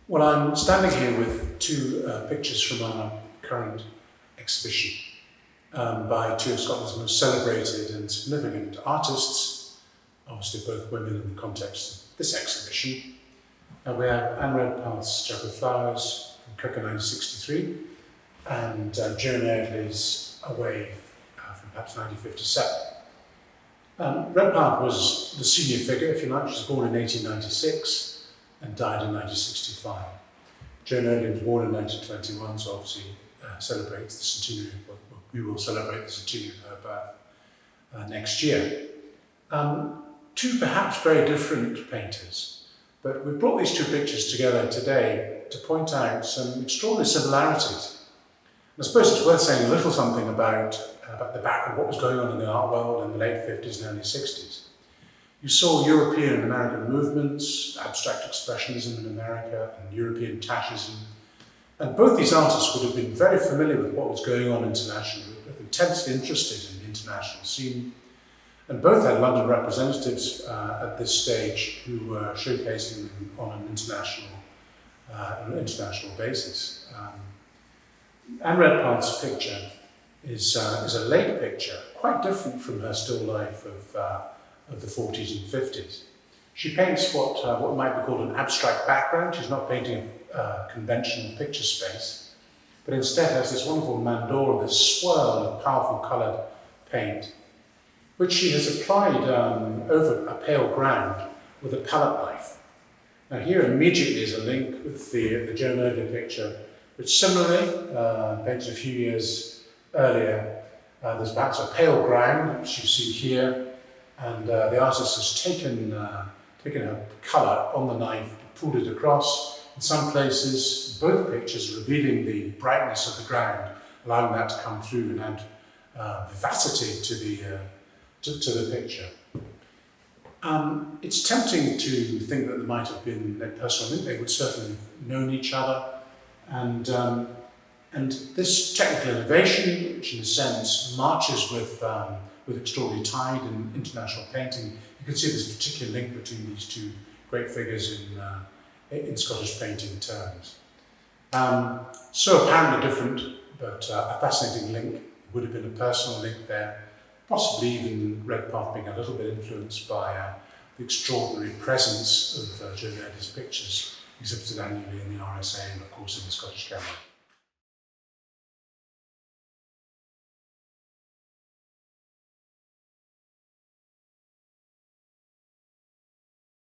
Well, I'm standing here with two pictures from our current exhibition by two of Scotland's most celebrated and significant artists, obviously both women in the context of this exhibition. We have Anne Redpath's Jug of Flowers from Cricca 1963 and Joan Eardley's A Wave from perhaps 1957. Redpath was the senior figure, if you like. She was born in 1896 and died in 1965. Joan Eardley was born in 1921, so obviously celebrates the centenary. We will celebrate the centenary of her birth next year. Two perhaps very different painters, but we've brought these two pictures together today to point out some extraordinary similarities. I suppose it's worth saying a little something about the background, what was going on in the art world in the late 50s and early 60s. You saw European and American movements, abstract expressionism in America and European Tagism. And both these artists would have been very familiar with what was going on internationally, intensely interested in the international scene. And both had London representatives at this stage who were showcasing them on an international basis. Anne Redpath's picture is a late picture, quite different from her still life of the 40s and 50s. She paints what might be called an abstract background. She's not painting a conventional picture space, but instead has this wonderful mandorla, this swirl of powerful coloured paint, which she has applied over a pale ground with a palette knife. Now here immediately is a link with the Joan Eardley picture, which similarly, painted a few years earlier. There's perhaps a pale ground, which you see here, and the artist has taken a colour on the knife, pulled it across. In some places, both pictures revealing the brightness of the ground, allowing that to come through and add vivacity to the picture. It's tempting to think that there might have been a personal link. They would certainly have known each other. And this technical innovation, which in a sense marches with extraordinary tide in international painting, you can see this particular link between these two great figures in Scottish painting terms. So apparently different, but a fascinating link. Would have been a personal link there, possibly even Redpath being a little bit influenced by the extraordinary presence of Joan Eardley's pictures exhibited annually in the RSA and of course in the Scottish Gallery.